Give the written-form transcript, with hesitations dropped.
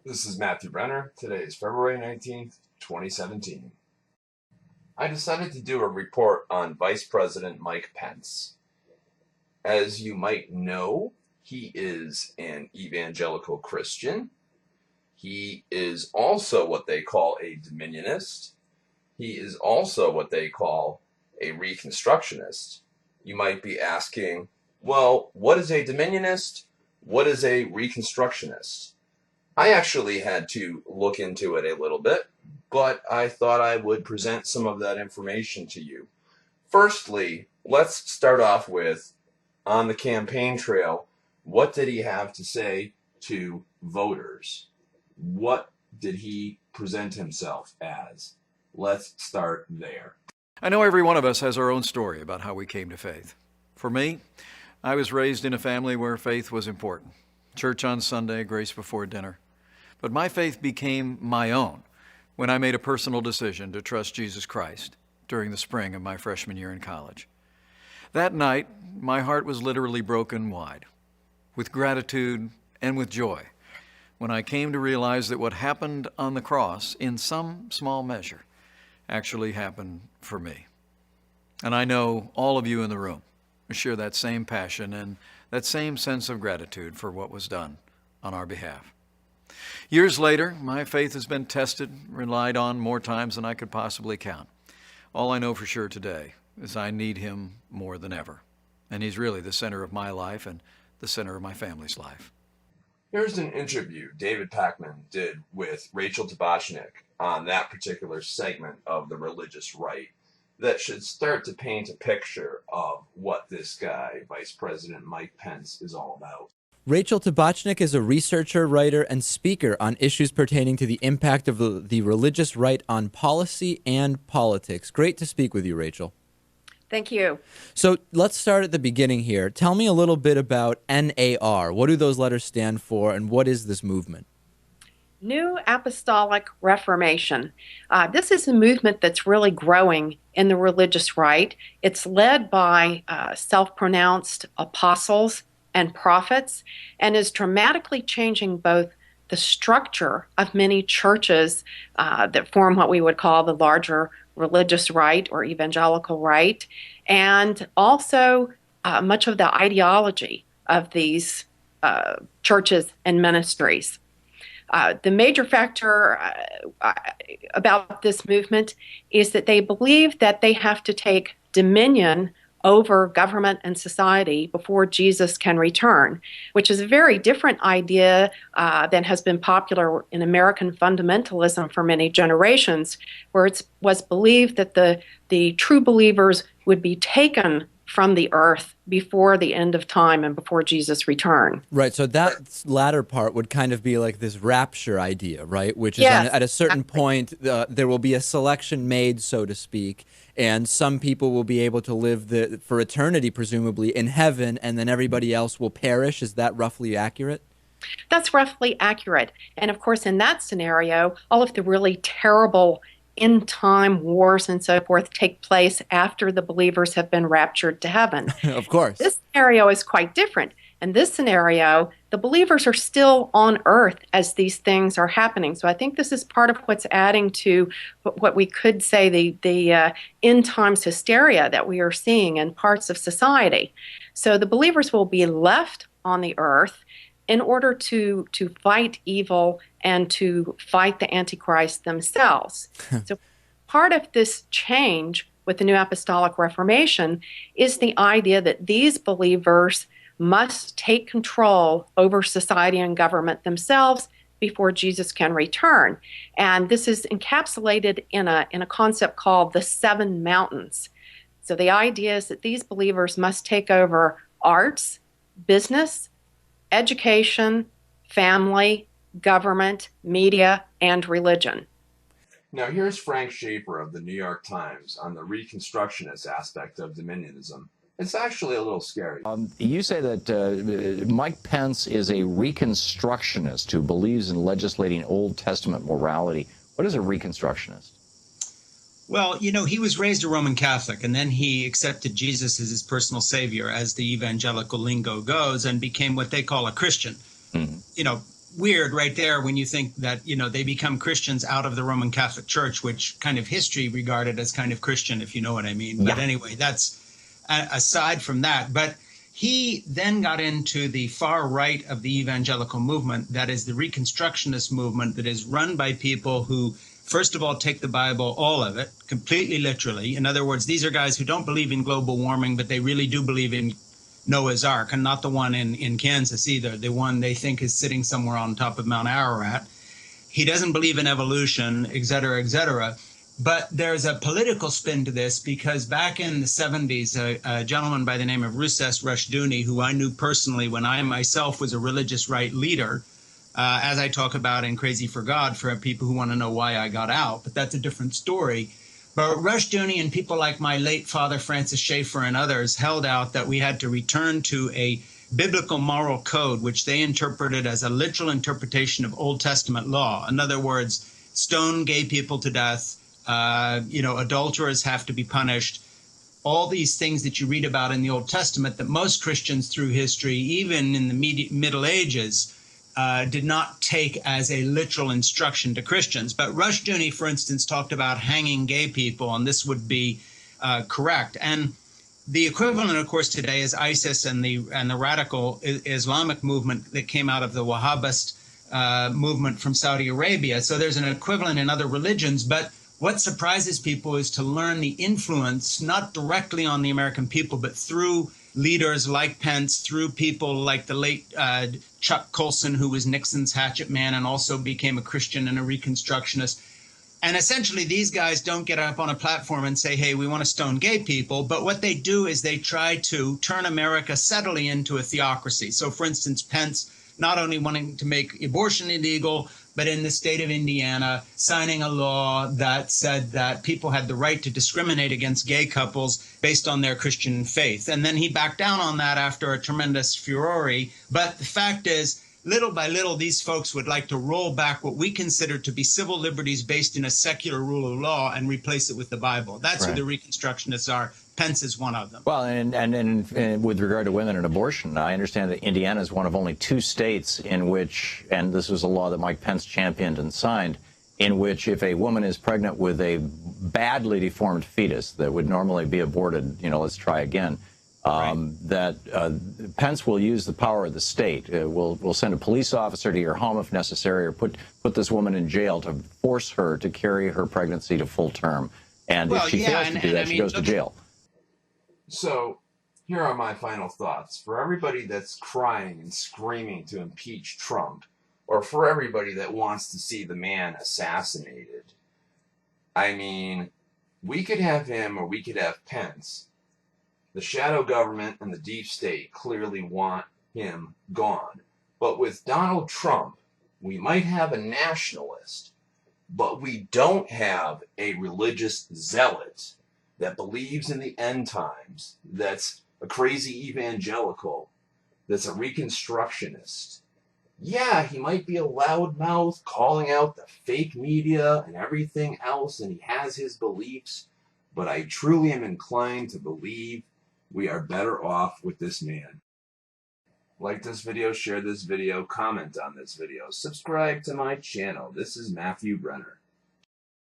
This is Matthew Brenner. Today is February 19th, 2017. I decided to do a report on Vice President Mike Pence. As you might know, he is an evangelical Christian. He is also what they call a Dominionist. He is also what they call a Reconstructionist. You might be asking, well, what is a Dominionist? What is a Reconstructionist? I actually had to look into it a little bit, but I thought I would present some of that information to you. Firstly, let's start off with, on the campaign trail, what did he have to say to voters? What did he present himself as? Let's start there. I know every one of us has our own story about how we came to faith. For me, I was raised in a family where faith was important. Church on Sunday, grace before dinner. But my faith became my own when I made a personal decision to trust Jesus Christ during the spring of my freshman year in college. That night, my heart was literally broken wide, with gratitude and with joy, when I came to realize that what happened on the cross, in some small measure, actually happened for me. And I know all of you in the room share that same passion and that same sense of gratitude for what was done on our behalf. Years later, my faith has been tested, relied on more times than I could possibly count. All I know for sure today is I need him more than ever. And he's really the center of my life and the center of my family's life. Here's an interview David Pakman did with Rachel Tabachnik on that particular segment of the religious right that should start to paint a picture of what this guy, Vice President Mike Pence, is all about. Rachel Tabachnik is a researcher, writer, and speaker on issues pertaining to the impact of the religious right on policy and politics. Great to speak with you, Rachel. Thank you. So let's start at the beginning here. Tell me a little bit about NAR. What do those letters stand for, and what is this movement? New Apostolic Reformation. This is a movement that's really growing in the religious right. It's led by self-pronounced apostles and prophets, and is dramatically changing both the structure of many churches that form what we would call the larger religious right or evangelical right, and also much of the ideology of these churches and ministries. The major factor about this movement is that they believe that they have to take dominion over government and society before Jesus can return, which is a very different idea than has been popular in American fundamentalism for many generations, where it was believed that the true believers would be taken from the earth before the end of time and before Jesus' return. Right, so that latter part would kind of be like this rapture idea, right? Which is Yes, at a certain exactly. point, there will be a selection made, so to speak, and some people will be able to live for eternity, presumably, in heaven, and then everybody else will perish. Is that roughly accurate? That's roughly accurate. And of course, in that scenario, all of the really terrible end-time wars and so forth take place after the believers have been raptured to heaven. Of course. This scenario is quite different. In this scenario, the believers are still on earth as these things are happening. So I think this is part of what's adding to what we could say the end times hysteria that we are seeing in parts of society. So the believers will be left on the earth in order to fight evil and to fight the Antichrist themselves. So part of this change with the New Apostolic Reformation is the idea that these believers must take control over society and government themselves before Jesus can return. And this is encapsulated in a concept called the Seven Mountains. So the idea is that these believers must take over arts, business, education, family, government, media, and religion. Now here's Frank Schaeffer of the New York Times on the Reconstructionist aspect of Dominionism. It's actually a little scary. You say that Mike Pence is a Reconstructionist who believes in legislating Old Testament morality. What is a Reconstructionist? Well, you know, he was raised a Roman Catholic, and then he accepted Jesus as his personal savior, as the evangelical lingo goes, and became what they call a Christian. You know, weird right there when you think that, they become Christians out of the Roman Catholic Church, which kind of history regarded as kind of Christian, if you know what I mean. But anyway, that's aside from that. But he then got into the far right of the evangelical movement, that is the Reconstructionist movement, that is run by people who, first of all, take the Bible, all of it, completely literally. In other words, these are guys who don't believe in global warming, but they really do believe in Noah's Ark, and not the one in Kansas either, the one they think is sitting somewhere on top of Mount Ararat. He doesn't believe in evolution, et cetera, et cetera. But there's a political spin to this, because back in the 70s, a gentleman by the name of Rousas Rushdoony, who I knew personally when I myself was a religious right leader, as I talk about in Crazy for God for people who want to know why I got out, but that's a different story. But Rushdoony and people like my late father, Francis Schaeffer, and others held out that we had to return to a biblical moral code, which they interpreted as a literal interpretation of Old Testament law. In other words, stone gay people to death, adulterers have to be punished. All these things that you read about in the Old Testament that most Christians through history, even in the Middle Ages, did not take as a literal instruction to Christians. But Rushdoony, for instance, talked about hanging gay people, and this would be correct. And the equivalent, of course, today is ISIS and the radical Islamic movement that came out of the Wahhabist movement from Saudi Arabia. So there's an equivalent in other religions. But what surprises people is to learn the influence, not directly on the American people, but through leaders like Pence, through people like the late Chuck Colson, who was Nixon's hatchet man and also became a Christian and a Reconstructionist. And essentially, these guys don't get up on a platform and say, hey, we want to stone gay people. But what they do is they try to turn America subtly into a theocracy. So, for instance, Pence not only wanting to make abortion illegal, but in the state of Indiana, signing a law that said that people had the right to discriminate against gay couples based on their Christian faith. And then he backed down on that after a tremendous furore. But the fact is, little by little, these folks would like to roll back what we consider to be civil liberties based in a secular rule of law and replace it with the Bible. That's right. Who the Reconstructionists are. Pence is one of them. Well, and with regard to women and abortion, I understand that Indiana is one of only 2 states in which, and this was a law that Mike Pence championed and signed, in which if a woman is pregnant with a badly deformed fetus that would normally be aborted, let's try again, that Pence will use the power of the state. We'll send a police officer to your home if necessary, or put this woman in jail to force her to carry her pregnancy to full term. And if she fails to do that, she goes to jail. So, here are my final thoughts. For everybody that's crying and screaming to impeach Trump, or for everybody that wants to see the man assassinated, I mean, we could have him or we could have Pence. The shadow government and the deep state clearly want him gone. But with Donald Trump, we might have a nationalist, but we don't have a religious zealot that believes in the end times, that's a crazy evangelical, that's a Reconstructionist. Yeah, he might be a loudmouth calling out the fake media and everything else, and he has his beliefs, but I truly am inclined to believe we are better off with this man. Like this video, share this video, comment on this video, subscribe to my channel. This is Matthew Brenner.